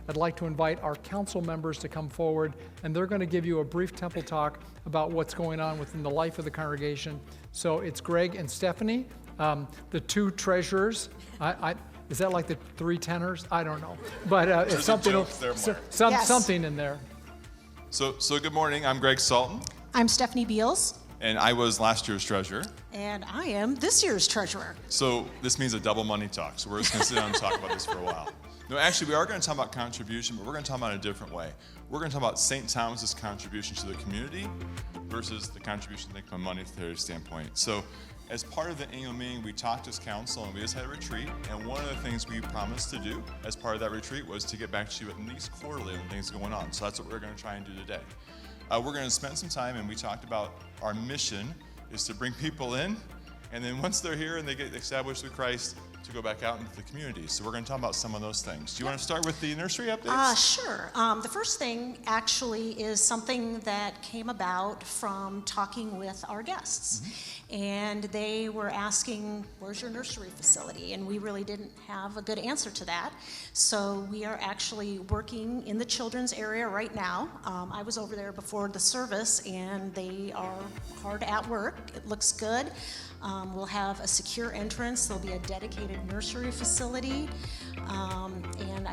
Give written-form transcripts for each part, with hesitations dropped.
I'd like to invite our council members to come forward, and they're going to give you a brief temple talk about what's going on within the life of the congregation. So it's Greg and Stephanie, the two treasurers. Is that like the three tenors? I don't know, but it's something, something in there. So good morning. I'm Greg Salton. I'm Stephanie Beals. And I was last year's treasurer. And I am this year's treasurer. So this means a double money talk. So we're just going to sit down and talk about this for a while. No, actually, we are going to talk about contribution, but we're going to talk about it a different way. We're going to talk about St. Thomas's contribution to the community versus the contribution from a monetary standpoint. So as part of the annual meeting, we talked as council and we just had a retreat. And one of the things we promised to do as part of that retreat was to get back to you at least quarterly on things going on. So that's what we're going to try and do today. We're going to spend some time, and we talked about our mission is to bring people in, and then once they're here and they get established with Christ, to go back out into the community. So we're going to talk about some of those things. Do you want to start with the nursery updates? Sure. The first thing actually is something that came about from talking with our guests. Mm-hmm. And they were asking, where's your nursery facility? And we really didn't have a good answer to that. So we are actually working in the children's area right now. I was over there before the service, and they are hard at work. It looks good. We'll have a secure entrance. There'll be a dedicated nursery facility, and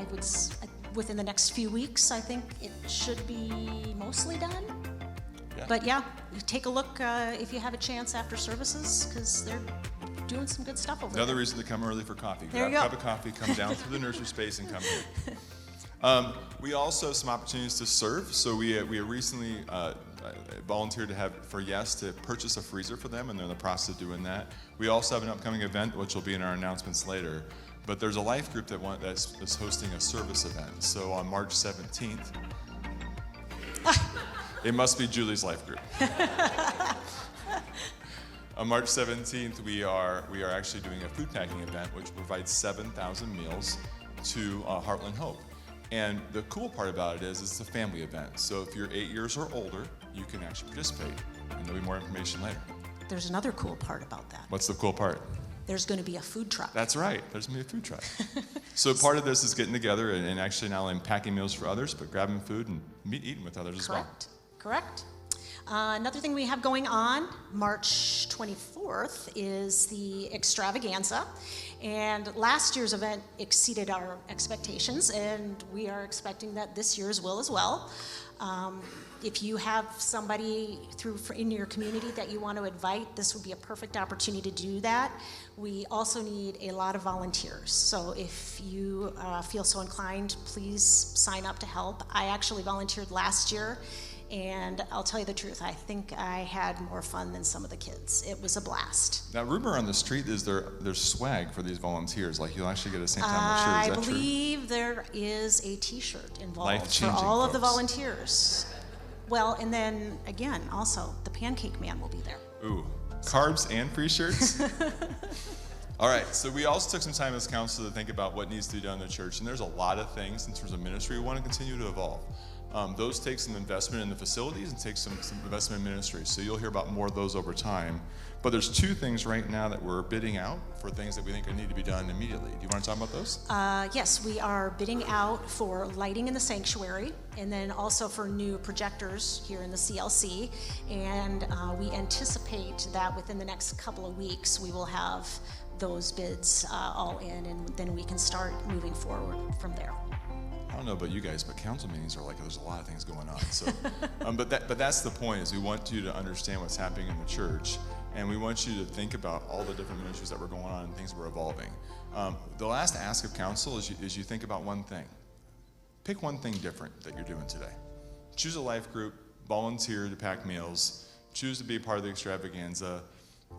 within the next few weeks, I think it should be mostly done. Yeah. But yeah, take a look if you have a chance after services, because they're doing some good stuff over there. Another reason to come early for coffee. Grab a cup of coffee, come down through the nursery space and come here. We also have some opportunities to serve. So we recently volunteered for Yes to purchase a freezer for them, and they're in the process of doing that. We also have an upcoming event, which will be in our announcements later. But there's a life group that's hosting a service event. So on March 17th, it must be Julie's life group. On March 17th, we are actually doing a food packing event, which provides 7,000 meals to Heartland Hope. And the cool part about it is it's a family event. So if you're 8 years or older, you can actually participate. And there'll be more information later. There's another cool part about that. What's the cool part? There's going to be a food truck. That's right. There's going to be a food truck. So part of this is getting together and actually not only packing meals for others, but grabbing food and eating with others as well. Correct. Another thing we have going on, March 24th, is the extravaganza. And last year's event exceeded our expectations, and we are expecting that this year's will as well. If you have somebody in your community that you want to invite, this would be a perfect opportunity to do that. We also need a lot of volunteers. So if you feel so inclined, please sign up to help. I actually volunteered last year, and I'll tell you the truth, I think I had more fun than some of the kids. It was a blast. Now, rumor on the street is there's swag for these volunteers. Like, you'll actually get a St. Thomas shirt. Is that true? I believe there is a T-shirt involved for Life-changing, all of folks. the volunteers. Well, and then, again, also, the Pancake Man will be there. Ooh, carbs and free shirts? All right, so we also took some time as council to think about what needs to be done in the church. And there's a lot of things in terms of ministry we want to continue to evolve. Those take some investment in the facilities and take some investment in ministry. So you'll hear about more of those over time. But there's two things right now that we're bidding out for things that we think need to be done immediately. Do you want to talk about those? Yes, we are bidding out for lighting in the sanctuary, and then also for new projectors here in the CLC. And we anticipate that within the next couple of weeks, we will have those bids all in, and then we can start moving forward from there. I don't know about you guys, but council meetings are like, there's a lot of things going on. So, but that's the point, is we want you to understand what's happening in the church, and we want you to think about all the different ministries that were going on and things that were evolving. The last ask of council is you think about one thing. Pick one thing different that you're doing today. Choose a life group, volunteer to pack meals, choose to be a part of the extravaganza,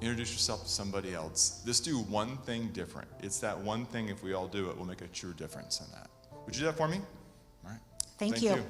introduce yourself to somebody else. Just do one thing different. It's that one thing, if we all do it, will make a true difference in that. Would you do that for me? All right. Thank you.